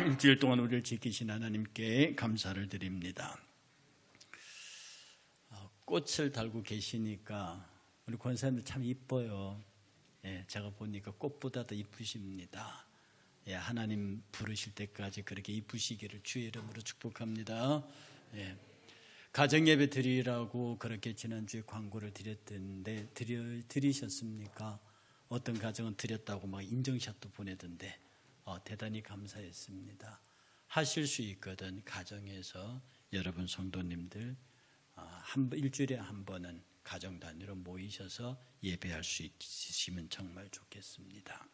일주일 동안 우리를 지키신 하나님께 감사를 드립니다. 꽃을 달고 계시니까 우리 권사님들 참 이뻐요. 제가 보니까 꽃보다 더 이쁘십니다. 하나님 부르실 때까지 그렇게 이쁘시기를 주의 이름으로 축복합니다. 가정예배 드리라고 그렇게 지난주에 광고를 드렸던데 드리셨습니까? 어떤 가정은 드렸다고 막 인증샷도 보내던데 대단히 감사했습니다. 하실 수 있거든. 가정에서 여러분 성도님들 일주일에 한 번은 가정 단위로 모이셔서 예배할 수 있으시면 정말 좋겠습니다.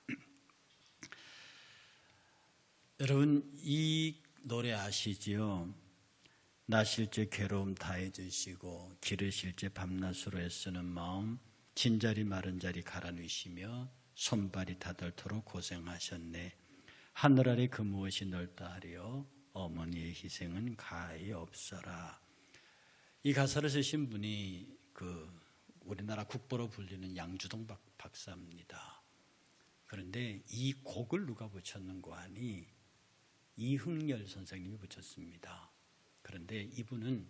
여러분 이 노래 아시지요? 나실 때 괴로움 다해주시고 기르실 때 밤낮으로 애쓰는 마음 진자리 마른 자리 갈아누시며 손발이 다닳도록 고생하셨네. 하늘 아래 그 무엇이 넓다 하리요 어머니의 희생은 가히 없어라. 이 가사를 쓰신 분이 우리나라 국보로 불리는 양주동 박사입니다. 그런데 이 곡을 누가 붙였는고 하니 이흥열 선생님이 붙였습니다. 그런데 이분은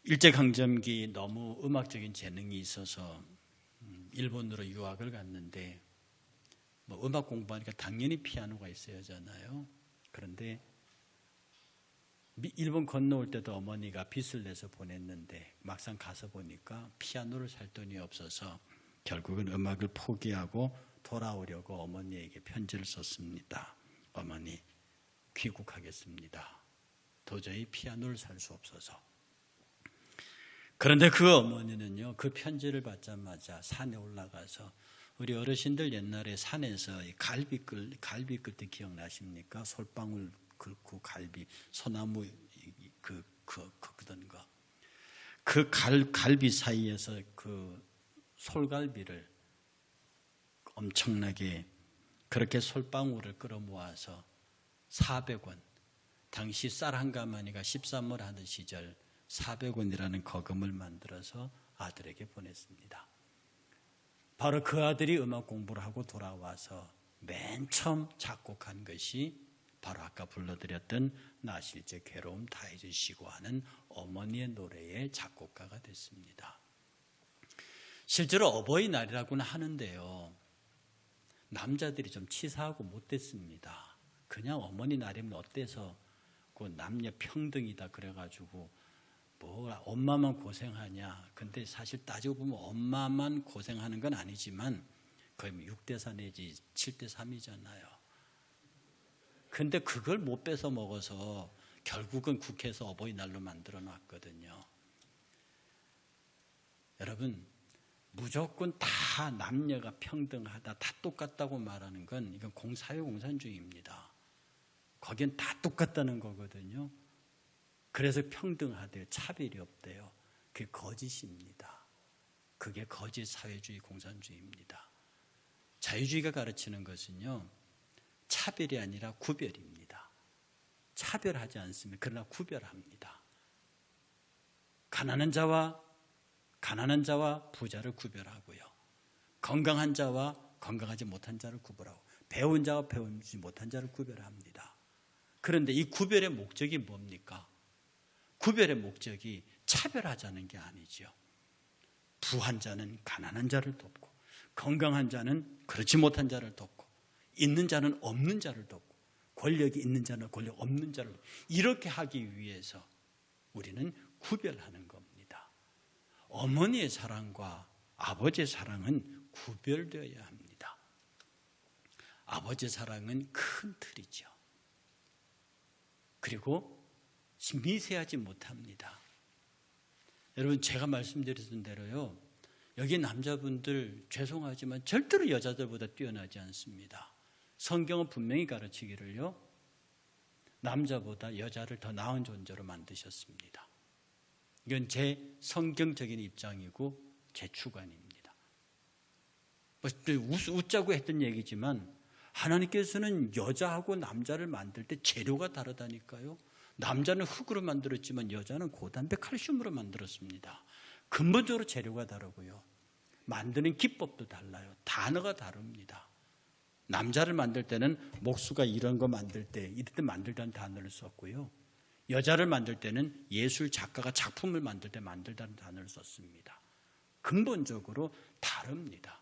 일제강점기 너무 음악적인 재능이 있어서 일본으로 유학을 갔는데 음악 공부하니까 당연히 피아노가 있어야 하잖아요. 그런데 일본 건너올 때도 어머니가 빚을 내서 보냈는데 막상 가서 보니까 피아노를 살 돈이 없어서 결국은 음악을 포기하고 돌아오려고 어머니에게 편지를 썼습니다. 어머니 귀국하겠습니다. 도저히 피아노를 살 수 없어서. 그런데 그 어머니는요, 그 편지를 받자마자 산에 올라가서 우리 어르신들 옛날에 산에서 갈비 끌 때 기억나십니까? 솔방울 긁고 갈비, 소나무 긁던 거. 그 갈비 사이에서 그 솔갈비를 엄청나게 그렇게 솔방울을 끌어 모아서 400원, 당시 쌀 한 가마니가 13을 하는 시절 400원이라는 거금을 만들어서 아들에게 보냈습니다. 바로 그 아들이 음악 공부를 하고 돌아와서 맨 처음 작곡한 것이 바로 아까 불러드렸던 나실 때 괴로움 다해주시고 하는 어머니의 노래의 작곡가가 됐습니다. 실제로 어버이날이라고는 하는데요, 남자들이 좀 치사하고 못됐습니다. 그냥 어머니 날이면 어때서 그 남녀 평등이다 그래가지고 엄마만 고생하냐. 근데 사실 따지고 보면 엄마만 고생하는 건 아니지만 거의 6대4 내지 7대3이잖아요. 근데 그걸 못 뺏어 먹어서 결국은 국회에서 어버이날로 만들어 놨거든요. 여러분, 무조건 다 남녀가 평등하다, 다 똑같다고 말하는 건 이건 사회공산주의입니다. 거긴 다 똑같다는 거거든요. 그래서 평등하대요. 차별이 없대요. 그게 거짓입니다. 그게 거짓 사회주의 공산주의입니다. 자유주의가 가르치는 것은요, 차별이 아니라 구별입니다. 차별하지 않습니다. 그러나 구별합니다. 가난한 자와 부자를 구별하고요. 건강한 자와 건강하지 못한 자를 구별하고 배운 자와 배우지 못한 자를 구별합니다. 그런데 이 구별의 목적이 뭡니까? 구별의 목적이 차별하자는 게 아니죠. 부한 자는 가난한 자를 돕고 건강한 자는 그렇지 못한 자를 돕고 있는 자는 없는 자를 돕고 권력이 있는 자는 권력 없는 자를 돕고 이렇게 하기 위해서 우리는 구별하는 겁니다. 어머니의 사랑과 아버지의 사랑은 구별되어야 합니다. 아버지의 사랑은 큰 틀이죠. 그리고 미세하지 못합니다. 여러분, 제가 말씀드렸던 대로요, 여기 남자분들 죄송하지만 절대로 여자들보다 뛰어나지 않습니다. 성경은 분명히 가르치기를요, 남자보다 여자를 더 나은 존재로 만드셨습니다. 이건 제 성경적인 입장이고 제 주관입니다. 웃자고 했던 얘기지만 하나님께서는 여자하고 남자를 만들 때 재료가 다르다니까요. 남자는 흙으로 만들었지만 여자는 고단백 칼슘으로 만들었습니다. 근본적으로 재료가 다르고요. 만드는 기법도 달라요. 단어가 다릅니다. 남자를 만들 때는 목수가 이런 거 만들 때 이럴 때 만들다는 단어를 썼고요. 여자를 만들 때는 예술 작가가 작품을 만들 때 만들다는 단어를 썼습니다. 근본적으로 다릅니다.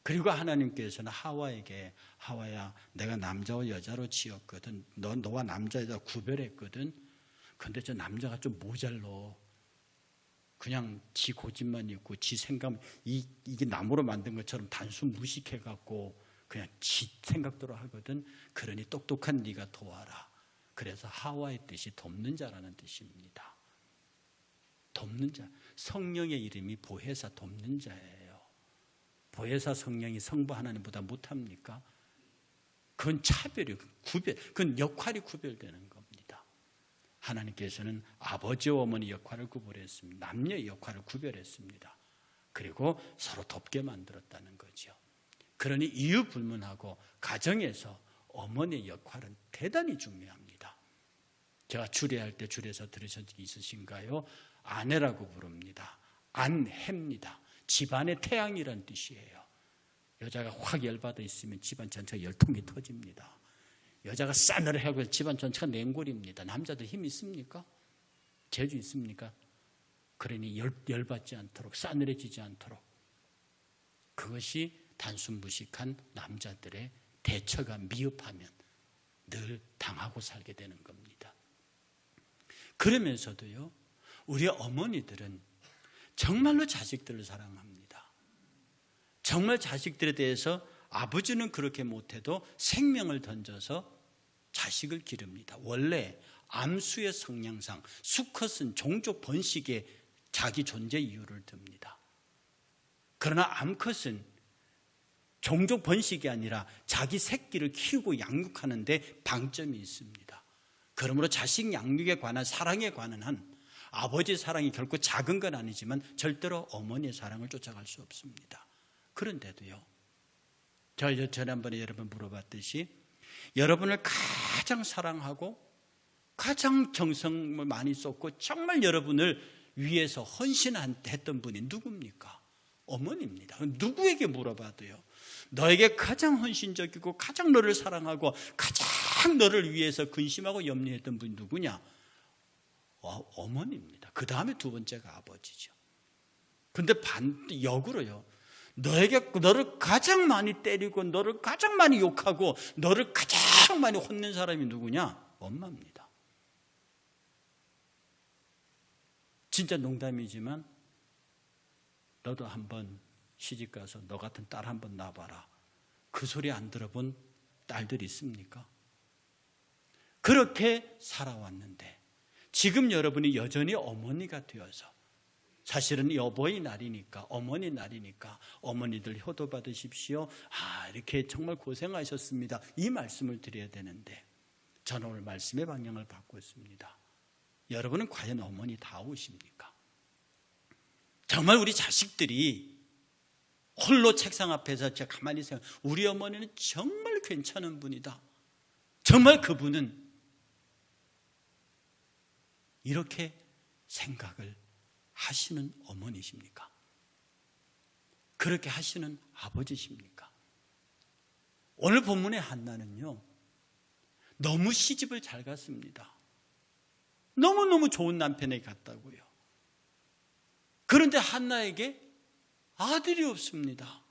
그리고 하나님께서는 하와에게 하와야 내가 남자와 여자로 지었거든. 너와 남자 여자 구별했거든. 근데 저 남자가 좀 모자라. 그냥 지 고집만 있고 지 생각 이게 나무로 만든 것처럼 단순 무식해갖고 그냥 지 생각대로 하거든. 그러니 똑똑한 네가 도와라. 그래서 하와의 뜻이 돕는 자라는 뜻입니다. 돕는 자. 성령의 이름이 보혜사 돕는 자예요. 보혜사 성령이 성부 하나님보다 못합니까? 그건 차별이에요. 구별. 그건 역할이 구별되는 겁니다. 하나님께서는 아버지와 어머니 역할을 구별했습니다. 남녀의 역할을 구별했습니다. 그리고 서로 돕게 만들었다는 거죠. 그러니 이유 불문하고 가정에서 어머니의 역할은 대단히 중요합니다. 제가 주례할 때 주례에서 들으신 적 있으신가요? 아내라고 부릅니다. 안해입니다. 집안의 태양이란 뜻이에요. 여자가 확 열받아 있으면 집안 전체가 열통이 터집니다. 여자가 싸늘하고 집안 전체가 냉골입니다. 남자들 힘 있습니까? 재주 있습니까? 그러니 열받지 않도록 싸늘해지지 않도록 그것이 단순 무식한 남자들의 대처가 미흡하면 늘 당하고 살게 되는 겁니다. 그러면서도요, 우리 어머니들은 정말로 자식들을 사랑합니다. 정말 자식들에 대해서 아버지는 그렇게 못해도 생명을 던져서 자식을 기릅니다. 원래 암수의 성향상 수컷은 종족 번식에 자기 존재 이유를 듭니다. 그러나 암컷은 종족 번식이 아니라 자기 새끼를 키우고 양육하는 데 방점이 있습니다. 그러므로 자식 양육에 관한 사랑에 관한 한 아버지의 사랑이 결코 작은 건 아니지만 절대로 어머니의 사랑을 쫓아갈 수 없습니다. 그런데도요, 제가 지난번에 여러분 물어봤듯이 여러분을 가장 사랑하고 가장 정성을 많이 쏟고 정말 여러분을 위해서 헌신했던 분이 누굽니까? 어머니입니다. 누구에게 물어봐도요, 너에게 가장 헌신적이고 가장 너를 사랑하고 가장 너를 위해서 근심하고 염려했던 분이 누구냐? 어머니입니다. 그 다음에 두 번째가 아버지죠. 근데 역으로요, 너를 가장 많이 때리고 너를 가장 많이 욕하고 너를 가장 많이 혼낸 사람이 누구냐? 엄마입니다. 진짜 농담이지만 너도 한번 시집가서 너 같은 딸 한번 낳아봐라. 그 소리 안 들어본 딸들이 있습니까? 그렇게 살아왔는데 지금 여러분이 여전히 어머니가 되어서, 사실은 여보의 날이니까, 어머니 날이니까 어머니들 효도 받으십시오. 이렇게 정말 고생하셨습니다. 이 말씀을 드려야 되는데 저는 오늘 말씀의 방향을 바꿨습니다. 여러분은 과연 어머니다우십니까? 정말 우리 자식들이 홀로 책상 앞에서 제가 가만히 생각, 우리 어머니는 정말 괜찮은 분이다. 정말 그분은 이렇게 생각을 하시는 어머니십니까? 그렇게 하시는 아버지십니까? 오늘 본문의 한나는요, 너무 시집을 잘 갔습니다. 너무너무 좋은 남편에게 갔다고요. 그런데 한나에게 아들이 없습니다.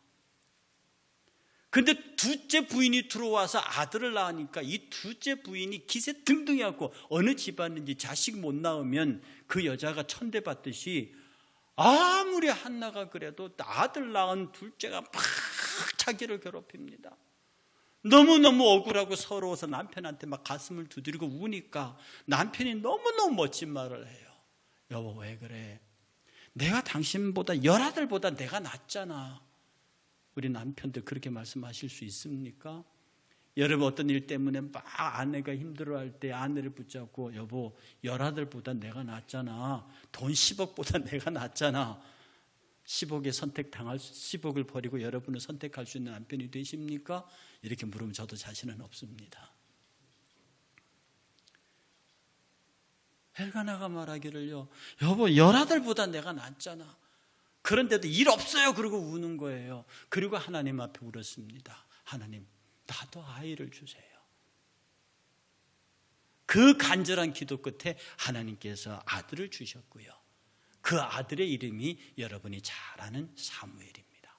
근데 둘째 부인이 들어와서 아들을 낳으니까 이 둘째 부인이 기세 등등해갖고 어느 집안인지 자식 못 낳으면 그 여자가 천대받듯이 아무리 한나가 그래도 아들 낳은 둘째가 막 자기를 괴롭힙니다. 너무너무 억울하고 서러워서 남편한테 막 가슴을 두드리고 우니까 남편이 너무너무 멋진 말을 해요. 여보, 왜 그래? 내가 당신보다 10아들보다 내가 낫잖아. 우리 남편들 그렇게 말씀하실 수 있습니까? 여러분 어떤 일 때문에 막 아내가 힘들어할 때 아내를 붙잡고 여보 10아들보다 내가 낫잖아. 돈 10억보다 내가 낫잖아. 10억을 버리고 여러분을 선택할 수 있는 남편이 되십니까? 이렇게 물으면 저도 자신은 없습니다. 엘가나가 말하기를요, 여보 10아들보다 내가 낫잖아. 그런데도 일 없어요. 그러고 우는 거예요. 그리고 하나님 앞에 울었습니다. 하나님, 나도 아이를 주세요. 그 간절한 기도 끝에 하나님께서 아들을 주셨고요. 그 아들의 이름이 여러분이 잘 아는 사무엘입니다.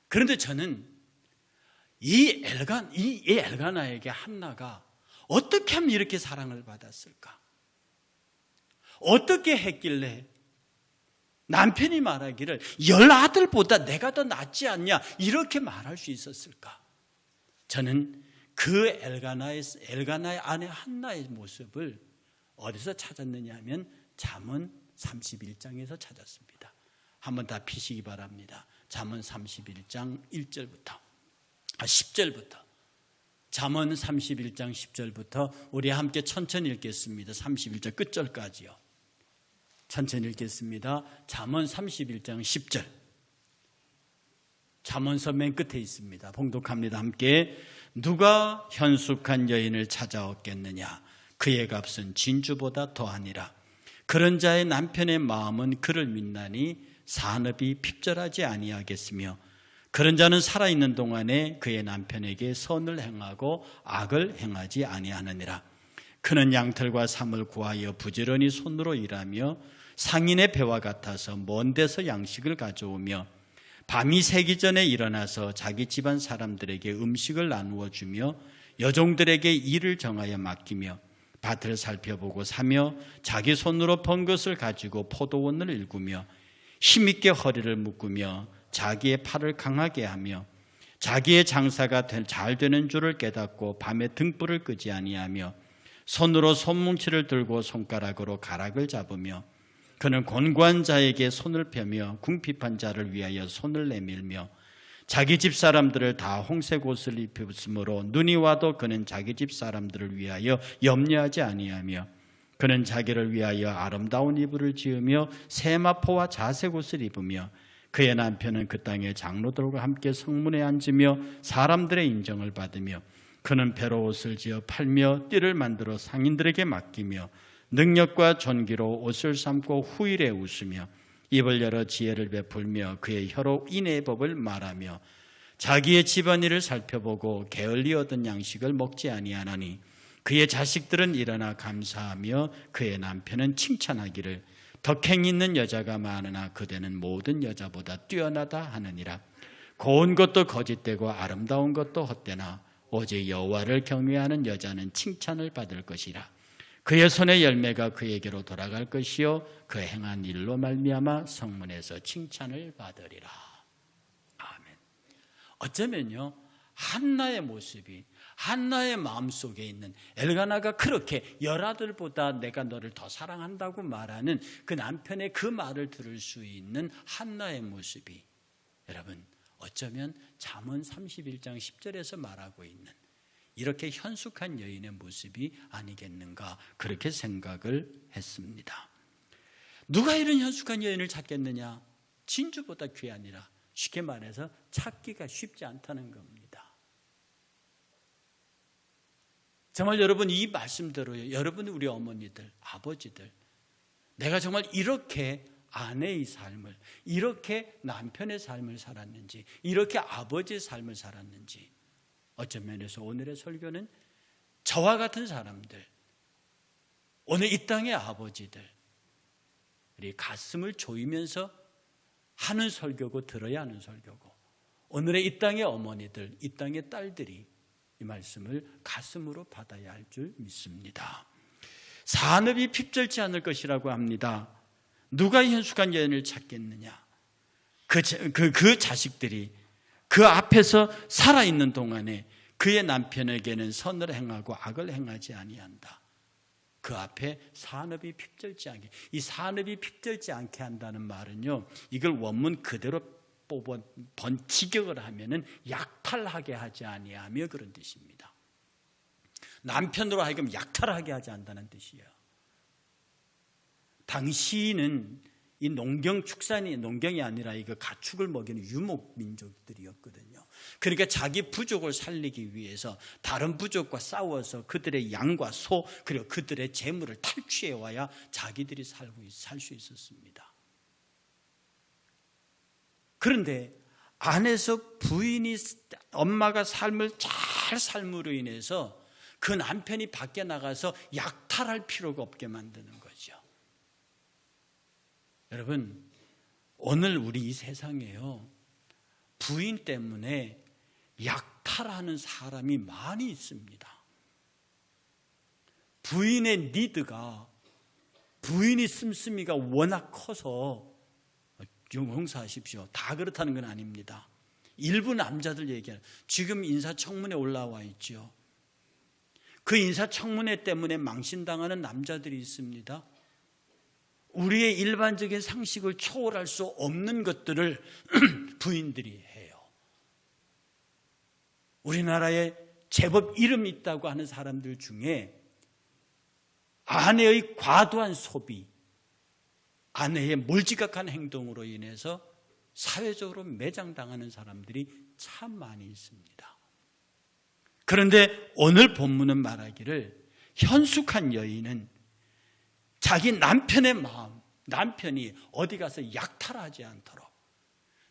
그런데 저는 이 엘가나에게 한나가 어떻게 하면 이렇게 사랑을 받았을까? 어떻게 했길래 남편이 말하기를 10아들보다 내가 더 낫지 않냐 이렇게 말할 수 있었을까? 저는 그 엘가나의 아내 한나의 모습을 어디서 찾았느냐 하면 잠언 31장에서 찾았습니다. 한번 다 피시기 바랍니다. 잠언 31장 1절부터 10절부터 잠언 31장 10절부터 우리 함께 천천히 읽겠습니다. 31절 끝절까지요. 천천히 읽겠습니다. 잠언 31장 10절. 잠언서 맨 끝에 있습니다. 봉독합니다. 함께. 누가 현숙한 여인을 찾아왔겠느냐? 그의 값은 진주보다 더하니라. 그런 자의 남편의 마음은 그를 믿나니 산업이 핍절하지 아니하겠으며 그런 자는 살아있는 동안에 그의 남편에게 선을 행하고 악을 행하지 아니하느니라. 그는 양털과 삼을 구하여 부지런히 손으로 일하며 상인의 배와 같아서 먼 데서 양식을 가져오며 밤이 새기 전에 일어나서 자기 집안 사람들에게 음식을 나누어 주며 여종들에게 일을 정하여 맡기며 밭을 살펴보고 사며 자기 손으로 번 것을 가지고 포도원을 일구며 힘있게 허리를 묶으며 자기의 팔을 강하게 하며 자기의 장사가 잘 되는 줄을 깨닫고 밤에 등불을 끄지 아니하며 손으로 손뭉치를 들고 손가락으로 가락을 잡으며 그는 곤고한 자에게 손을 펴며 궁핍한 자를 위하여 손을 내밀며 자기 집 사람들을 다 홍색 옷을 입혔으므로 눈이 와도 그는 자기 집 사람들을 위하여 염려하지 아니하며 그는 자기를 위하여 아름다운 이불을 지으며 세마포와 자색 옷을 입으며 그의 남편은 그 땅의 장로들과 함께 성문에 앉으며 사람들의 인정을 받으며 그는 배로 옷을 지어 팔며 띠를 만들어 상인들에게 맡기며 능력과 존귀로 옷을 삼고 후일에 웃으며 입을 열어 지혜를 베풀며 그의 혀로 인의 법을 말하며 자기의 집안일을 살펴보고 게을리 얻은 양식을 먹지 아니하나니 그의 자식들은 일어나 감사하며 그의 남편은 칭찬하기를 덕행 있는 여자가 많으나 그대는 모든 여자보다 뛰어나다 하느니라. 고운 것도 거짓되고 아름다운 것도 헛되나 오직 여호와를 경외하는 여자는 칭찬을 받을 것이라. 그의 손의 열매가 그에게로 돌아갈 것이요 그 행한 일로 말미암아 성문에서 칭찬을 받으리라. 아멘. 어쩌면요 한나의 모습이 한나의 마음속에 있는 엘가나가 그렇게 10아들보다 내가 너를 더 사랑한다고 말하는 그 남편의 그 말을 들을 수 있는 한나의 모습이 여러분 어쩌면 잠언 31장 10절에서 말하고 있는 이렇게 현숙한 여인의 모습이 아니겠는가 그렇게 생각을 했습니다. 누가 이런 현숙한 여인을 찾겠느냐? 진주보다 귀하니라. 쉽게 말해서 찾기가 쉽지 않다는 겁니다. 정말 여러분 이 말씀대로 여러분 우리 어머니들 아버지들 내가 정말 이렇게 아내의 삶을 이렇게 남편의 삶을 살았는지 이렇게 아버지의 삶을 살았는지 어떤 면에서 오늘의 설교는 저와 같은 사람들 오늘 이 땅의 아버지들 우리 가슴을 조이면서 하는 설교고 들어야 하는 설교고 오늘의 이 땅의 어머니들 이 땅의 딸들이 이 말씀을 가슴으로 받아야 할 줄 믿습니다. 산업이 핍절치 않을 것이라고 합니다. 누가 현숙한 여인을 찾겠느냐? 그 자식들이 그 앞에서 살아있는 동안에 그의 남편에게는 선을 행하고 악을 행하지 아니한다. 그 앞에 산업이 핍절지 않게 이 산업이 핍절지 않게 한다는 말은요 이걸 원문 그대로 번직역을 하면은 약탈하게 하지 아니하며 그런 뜻입니다. 남편으로 하여금 약탈하게 하지 않는다는 뜻이에요. 당시는 이 농경이 아니라 이거 가축을 먹이는 유목 민족들이었거든요. 그러니까 자기 부족을 살리기 위해서 다른 부족과 싸워서 그들의 양과 소 그리고 그들의 재물을 탈취해 와야 자기들이 살 수 있었습니다. 그런데 안에서 부인이 엄마가 삶을 잘 삶으로 인해서 그 남편이 밖에 나가서 약탈할 필요가 없게 만드는 거죠. 여러분, 오늘 우리 이 세상에요, 부인 때문에 약탈하는 사람이 많이 있습니다. 부인의 니드가, 부인이 씀씀이가 워낙 커서, 용서하십시오, 다 그렇다는 건 아닙니다. 일부 남자들 얘기하는, 지금 인사청문회 올라와 있죠. 그 인사청문회 때문에 망신당하는 남자들이 있습니다. 우리의 일반적인 상식을 초월할 수 없는 것들을 부인들이 해요. 우리나라에 제법 이름 있다고 하는 사람들 중에 아내의 과도한 소비, 아내의 몰지각한 행동으로 인해서 사회적으로 매장당하는 사람들이 참 많이 있습니다. 그런데 오늘 본문은 말하기를 현숙한 여인은 자기 남편의 마음, 남편이 어디 가서 약탈하지 않도록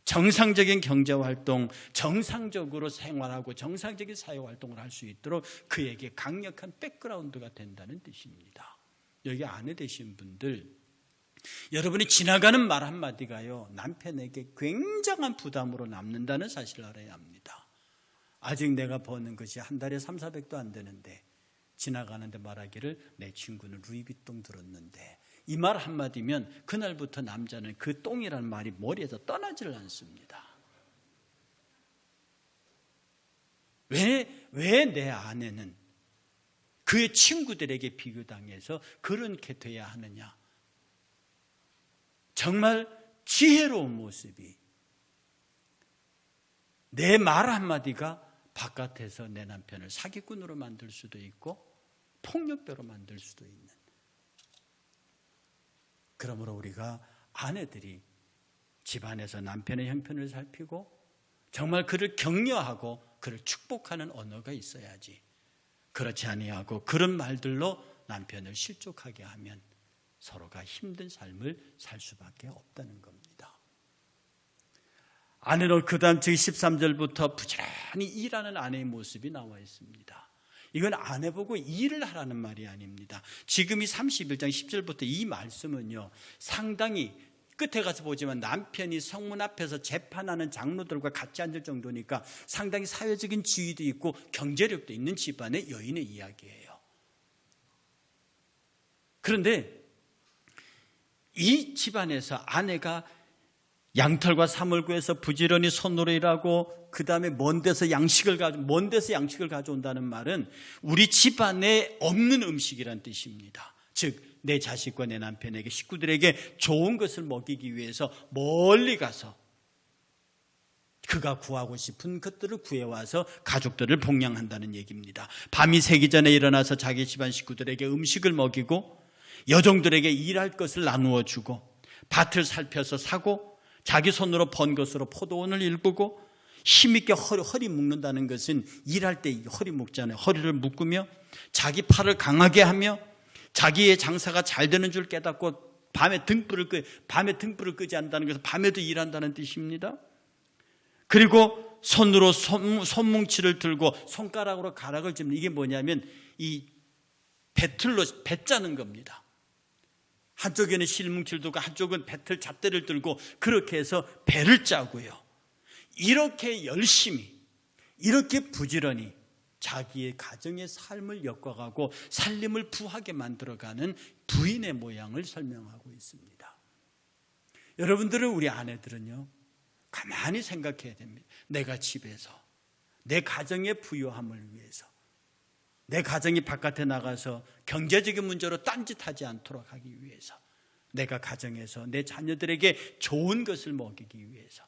정상적인 경제활동, 정상적으로 생활하고 정상적인 사회활동을 할 수 있도록 그에게 강력한 백그라운드가 된다는 뜻입니다. 여기 아내 되신 분들, 여러분이 지나가는 말 한마디가요, 남편에게 굉장한 부담으로 남는다는 사실을 알아야 합니다. 아직 내가 버는 것이 한 달에 300~400도 안 되는데 지나가는데 말하기를 내 친구는 루이비통 들었는데, 이 말 한마디면 그날부터 남자는 그 똥이라는 말이 머리에서 떠나지를 않습니다. 왜 내 아내는 그의 친구들에게 비교당해서 그렇게 돼야 하느냐? 정말 지혜로운 모습이, 내 말 한마디가 바깥에서 내 남편을 사기꾼으로 만들 수도 있고 폭력배로 만들 수도 있는. 그러므로 우리가 아내들이 집안에서 남편의 형편을 살피고 정말 그를 격려하고 그를 축복하는 언어가 있어야지, 그렇지 아니하고 그런 말들로 남편을 실족하게 하면 서로가 힘든 삶을 살 수밖에 없다는 겁니다. 아내로 그 다음 13절부터 부지런히 일하는 아내의 모습이 나와 있습니다. 이건 아내 보고 일을 하라는 말이 아닙니다. 지금 이 31장 10절부터 이 말씀은요, 상당히 끝에 가서 보지만 남편이 성문 앞에서 재판하는 장로들과 같이 앉을 정도니까 상당히 사회적인 지위도 있고 경제력도 있는 집안의 여인의 이야기예요. 그런데 이 집안에서 아내가 양털과 사물구에서 부지런히 손으로 일하고 그 다음에 먼 데서 양식을 가져온다는 말은 우리 집안에 없는 음식이란 뜻입니다. 즉 내 자식과 내 남편에게, 식구들에게 좋은 것을 먹이기 위해서 멀리 가서 그가 구하고 싶은 것들을 구해와서 가족들을 복양한다는 얘기입니다. 밤이 새기 전에 일어나서 자기 집안 식구들에게 음식을 먹이고 여종들에게 일할 것을 나누어 주고 밭을 살펴서 사고 자기 손으로 번 것으로 포도원을 일구고, 힘있게 허리 묶는다는 것은 일할 때 허리 묶잖아요. 허리를 묶으며 자기 팔을 강하게 하며 자기의 장사가 잘 되는 줄 깨닫고 밤에 등불을 끄지 않는다는 것은 밤에도 일한다는 뜻입니다. 그리고 손으로 손뭉치를 들고 손가락으로 가락을 짚는, 이게 뭐냐면 이 배틀로 배 짜는 겁니다. 한쪽에는 실뭉치를 들고 한쪽은 배틀 잣대를 들고 그렇게 해서 배를 짜고요. 이렇게 열심히, 이렇게 부지런히 자기의 가정의 삶을 엮어가고 살림을 부하게 만들어가는 부인의 모양을 설명하고 있습니다. 여러분들은, 우리 아내들은요, 가만히 생각해야 됩니다. 내가 집에서 내 가정의 부유함을 위해서, 내 가정이 바깥에 나가서 경제적인 문제로 딴짓하지 않도록 하기 위해서, 내가 가정에서 내 자녀들에게 좋은 것을 먹이기 위해서,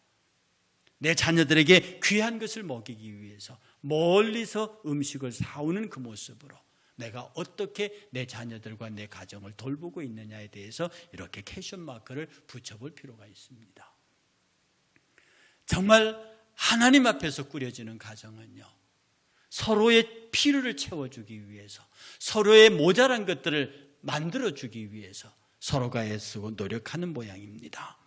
내 자녀들에게 귀한 것을 먹이기 위해서 멀리서 음식을 사오는 그 모습으로 내가 어떻게 내 자녀들과 내 가정을 돌보고 있느냐에 대해서 이렇게 캐션 마크를 붙여볼 필요가 있습니다. 정말 하나님 앞에서 꾸려지는 가정은요, 서로의 필요를 채워주기 위해서, 서로의 모자란 것들을 만들어주기 위해서 서로가 애쓰고 노력하는 모양입니다.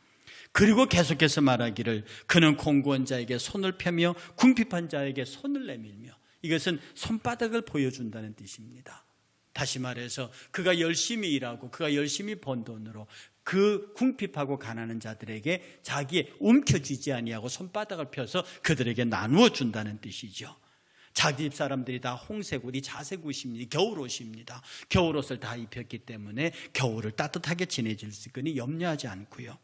그리고 계속해서 말하기를 그는 공고한 자에게 손을 펴며 궁핍한 자에게 손을 내밀며, 이것은 손바닥을 보여준다는 뜻입니다. 다시 말해서 그가 열심히 일하고 그가 열심히 번 돈으로 그 궁핍하고 가난한 자들에게 자기의 움켜쥐지 아니하고 손바닥을 펴서 그들에게 나누어 준다는 뜻이죠. 자기 집 사람들이 다 홍색옷이 자색옷입니다. 겨울옷입니다. 겨울옷을 다 입혔기 때문에 겨울을 따뜻하게 지내질 수 있으니 염려하지 않고요.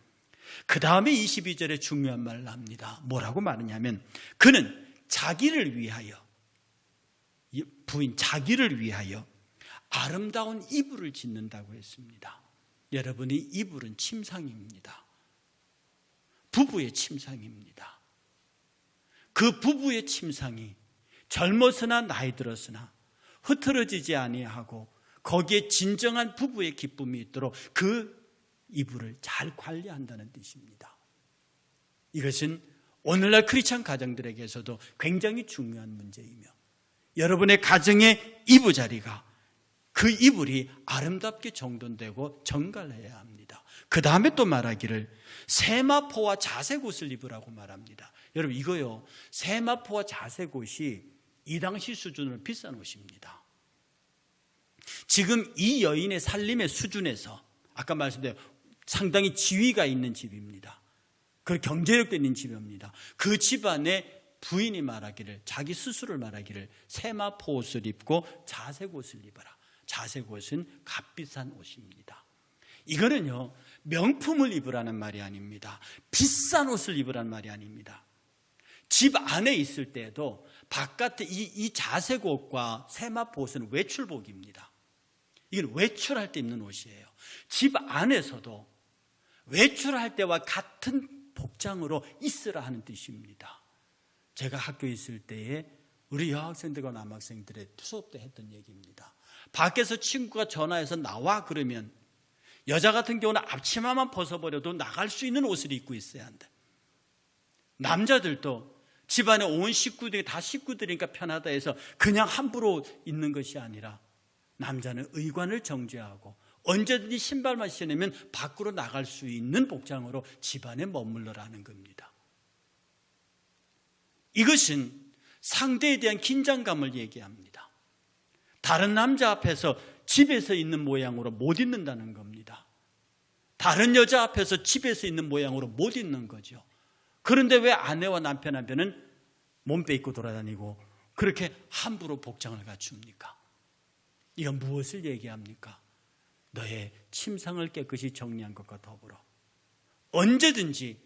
그 다음에 22절에 중요한 말을 합니다. 뭐라고 말하냐면 그는 자기를 위하여, 부인 자기를 위하여 아름다운 이불을 짓는다고 했습니다. 여러분이 이불은 침상입니다. 부부의 침상입니다. 그 부부의 침상이 젊었으나 나이 들었으나 흐트러지지 아니하고 거기에 진정한 부부의 기쁨이 있도록 그 이불을 잘 관리한다는 뜻입니다. 이것은 오늘날 크리스찬 가정들에게서도 굉장히 중요한 문제이며, 여러분의 가정의 이부자리가, 그 이불이 아름답게 정돈되고 정갈해야 합니다. 그 다음에 또 말하기를 세마포와 자색옷을 입으라고 말합니다. 여러분, 이거요, 세마포와 자색옷이 이 당시 수준으로 비싼 옷입니다. 지금 이 여인의 살림의 수준에서 아까 말씀드린 상당히 지위가 있는 집입니다. 그 경제력도 있는 집입니다. 그 집안에 부인이 말하기를, 자기 스스로 말하기를 세마포 옷을 입고 자색옷을 입어라. 자색옷은 값비싼 옷입니다. 이거는요, 명품을 입으라는 말이 아닙니다. 비싼 옷을 입으라는 말이 아닙니다. 집 안에 있을 때에도 바깥에 이 자색옷과 세마포 옷은 외출복입니다. 이건 외출할 때 입는 옷이에요. 집 안에서도 외출할 때와 같은 복장으로 있으라 하는 뜻입니다. 제가 학교에 있을 때에 우리 여학생들과 남학생들의 수업 때 했던 얘기입니다. 밖에서 친구가 전화해서 나와 그러면 여자 같은 경우는 앞치마만 벗어버려도 나갈 수 있는 옷을 입고 있어야 한다. 남자들도 집안에 온 식구들이 다 식구들이니까 편하다 해서 그냥 함부로 입는 것이 아니라 남자는 의관을 정죄하고 언제든지 신발만 신으면 밖으로 나갈 수 있는 복장으로 집안에 머물러라는 겁니다. 이것은 상대에 대한 긴장감을 얘기합니다. 다른 남자 앞에서 집에서 있는 모양으로 못 있는다는 겁니다. 다른 여자 앞에서 집에서 있는 모양으로 못 있는 거죠. 그런데 왜 아내와 남편한테는 몸빼 입고 돌아다니고 그렇게 함부로 복장을 갖춥니까? 이건 무엇을 얘기합니까? 너의 침상을 깨끗이 정리한 것과 더불어 언제든지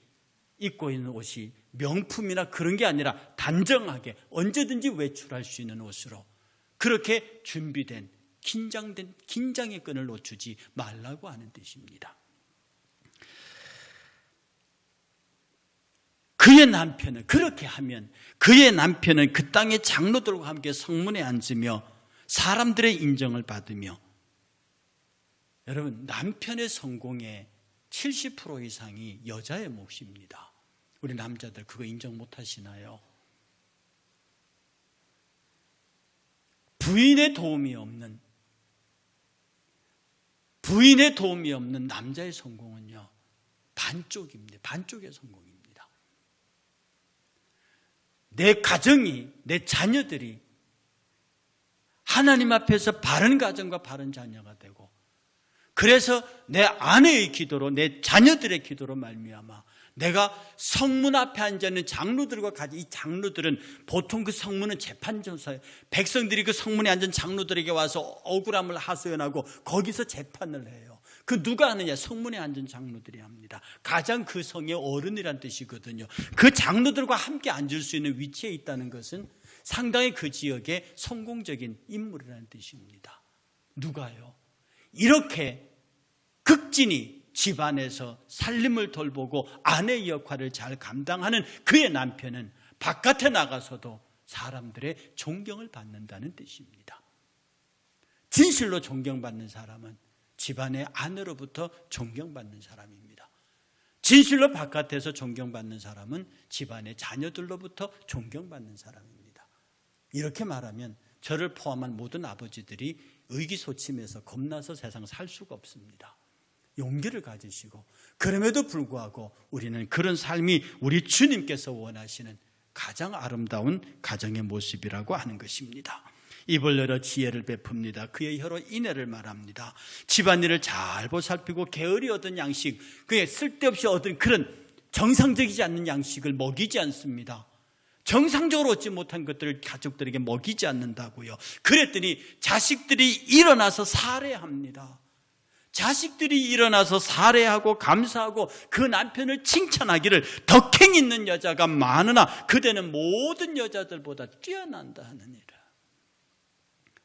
입고 있는 옷이 명품이나 그런 게 아니라 단정하게 언제든지 외출할 수 있는 옷으로 그렇게 준비된 긴장의 끈을 놓치지 말라고 하는 뜻입니다. 그의 남편은 그렇게 하면 그의 남편은 그 땅의 장로들과 함께 성문에 앉으며 사람들의 인정을 받으며, 여러분, 남편의 성공의 70% 이상이 여자의 몫입니다. 우리 남자들 그거 인정 못 하시나요? 부인의 도움이 없는 남자의 성공은요, 반쪽입니다. 반쪽의 성공입니다. 내 가정이, 내 자녀들이 하나님 앞에서 바른 가정과 바른 자녀가 되고, 그래서 내 아내의 기도로, 내 자녀들의 기도로 말미암아 내가 성문 앞에 앉아있는 장로들과 같이, 이 장로들은 보통 그 성문은 재판정사예요. 백성들이 그 성문에 앉은 장로들에게 와서 억울함을 하소연하고 거기서 재판을 해요. 그 누가 하느냐? 성문에 앉은 장로들이 합니다. 가장 그 성의 어른이란 뜻이거든요. 그 장로들과 함께 앉을 수 있는 위치에 있다는 것은 상당히 그 지역의 성공적인 인물이라는 뜻입니다. 누가요? 이렇게 극진히 집안에서 살림을 돌보고 아내의 역할을 잘 감당하는 그의 남편은 바깥에 나가서도 사람들의 존경을 받는다는 뜻입니다. 진실로 존경받는 사람은 집안의 아내로부터 존경받는 사람입니다. 진실로 바깥에서 존경받는 사람은 집안의 자녀들로부터 존경받는 사람입니다. 이렇게 말하면 저를 포함한 모든 아버지들이 의기소침해서 겁나서 세상 살 수가 없습니다. 용기를 가지시고, 그럼에도 불구하고 우리는 그런 삶이 우리 주님께서 원하시는 가장 아름다운 가정의 모습이라고 하는 것입니다. 입을 열어 지혜를 베풉니다. 그의 혀로 인애를 말합니다. 집안일을 잘 보살피고 게으리 얻은 양식, 그의 쓸데없이 얻은 그런 정상적이지 않는 양식을 먹이지 않습니다. 정상적으로 얻지 못한 것들을 가족들에게 먹이지 않는다고요. 그랬더니 자식들이 일어나서 살해합니다. 자식들이 일어나서 살해하고 감사하고 그 남편을 칭찬하기를, 덕행 있는 여자가 많으나 그대는 모든 여자들보다 뛰어난다 하느니라.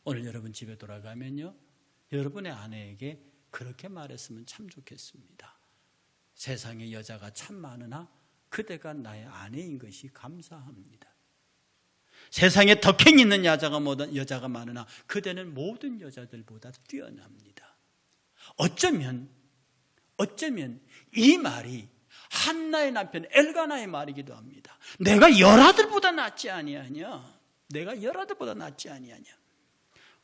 오늘 여러분 집에 돌아가면요, 여러분의 아내에게 그렇게 말했으면 참 좋겠습니다. 세상에 여자가 참 많으나 그대가 나의 아내인 것이 감사합니다. 세상에 덕행 있는 여자가 많으나 그대는 모든 여자들보다 뛰어납니다. 어쩌면 이 말이 한나의 남편 엘가나의 말이기도 합니다. 내가 열아들보다 낫지 아니하냐? 내가 열아들보다 낫지 아니하냐?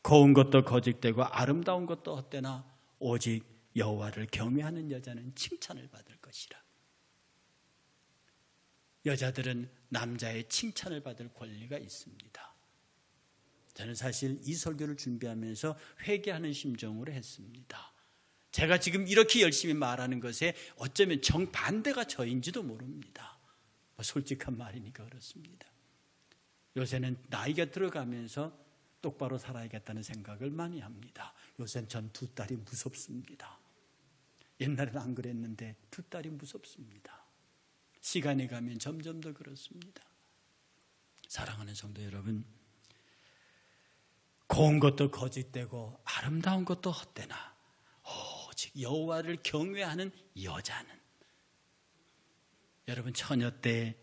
고운 것도 거짓되고 아름다운 것도 헛되나 오직 여호와를 경외하는 여자는 칭찬을 받을 것이라. 여자들은 남자의 칭찬을 받을 권리가 있습니다. 저는 사실 이 설교를 준비하면서 회개하는 심정으로 했습니다. 제가 지금 이렇게 열심히 말하는 것에 어쩌면 정반대가 저인지도 모릅니다. 솔직한 말이니까 그렇습니다. 요새는 나이가 들어가면서 똑바로 살아야겠다는 생각을 많이 합니다. 요새는 전 두 딸이 무섭습니다. 옛날에는 안 그랬는데 두 딸이 무섭습니다. 시간이 가면 점점 더 그렇습니다. 사랑하는 성도 여러분, 고운 것도 거짓되고 아름다운 것도 헛되나 오직 여호와를 경외하는 여자는, 여러분 처녀 때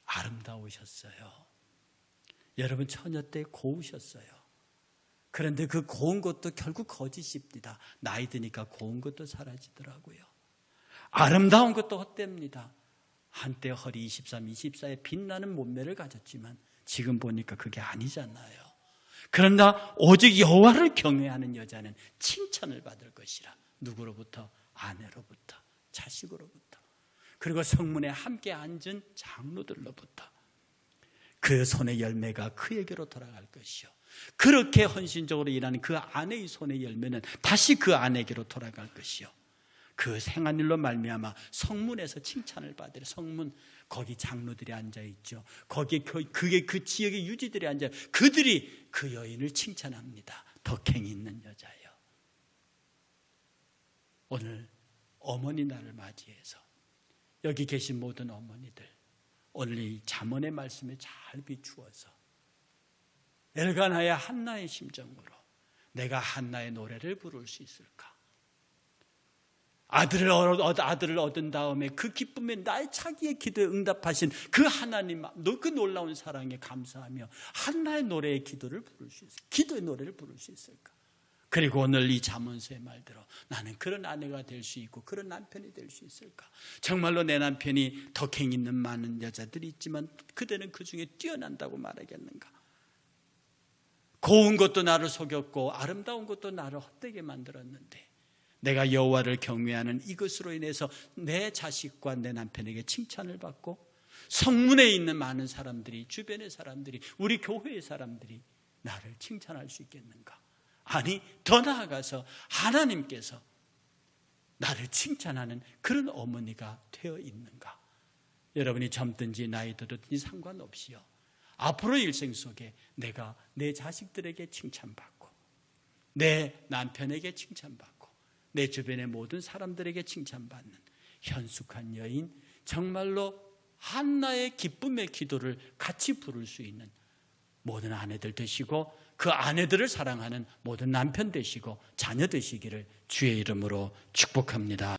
아름다우셨어요. 여러분 처녀 때 고우셨어요. 그런데 그 고운 것도 결국 거짓입니다. 나이 드니까 고운 것도 사라지더라고요. 아름다운 것도 헛됩니다. 한때 허리 23, 24에 빛나는 몸매를 가졌지만 지금 보니까 그게 아니잖아요. 그러나 오직 여호와를 경외하는 여자는 칭찬을 받을 것이라. 누구로부터? 아내로부터, 자식으로부터, 그리고 성문에 함께 앉은 장로들로부터. 그 손의 열매가 그에게로 돌아갈 것이요, 그렇게 헌신적으로 일하는 그 아내의 손의 열매는 다시 그 아내에게로 돌아갈 것이요, 그 행한 일로 말미암아 성문에서 칭찬을 받으려. 성문, 거기 장로들이 앉아있죠. 거기에 그게 그 지역의 유지들이 앉아요. 그들이 그 여인을 칭찬합니다. 덕행이 있는 여자예요. 오늘 어머니 날을 맞이해서 여기 계신 모든 어머니들, 오늘 이 잠언의 말씀에 잘 비추어서 엘가나의 한나의 심정으로 내가 한나의 노래를 부를 수 있을까? 아들을 얻은 다음에 그 기쁨에 나의 자기의 기도에 응답하신 그 하나님, 그 놀라운 사랑에 감사하며 한나의 노래의 기도를 부를 수 있을까? 기도의 노래를 부를 수 있을까? 그리고 오늘 이 잠언서의 말대로 나는 그런 아내가 될 수 있고 그런 남편이 될 수 있을까? 정말로 내 남편이 덕행 있는 많은 여자들이 있지만 그대는 그 중에 뛰어난다고 말하겠는가? 고운 것도 나를 속였고 아름다운 것도 나를 헛되게 만들었는데 내가 여호와를 경외하는 이것으로 인해서 내 자식과 내 남편에게 칭찬을 받고 성문에 있는 많은 사람들이, 주변의 사람들이, 우리 교회의 사람들이 나를 칭찬할 수 있겠는가? 아니, 더 나아가서 하나님께서 나를 칭찬하는 그런 어머니가 되어 있는가? 여러분이 젊든지 나이 들었든지 상관없이요, 앞으로 일생 속에 내가 내 자식들에게 칭찬받고 내 남편에게 칭찬받고 내 주변의 모든 사람들에게 칭찬받는 현숙한 여인, 정말로 한나의 기쁨의 기도를 같이 부를 수 있는 모든 아내들 되시고 그 아내들을 사랑하는 모든 남편 되시고 자녀 되시기를 주의 이름으로 축복합니다.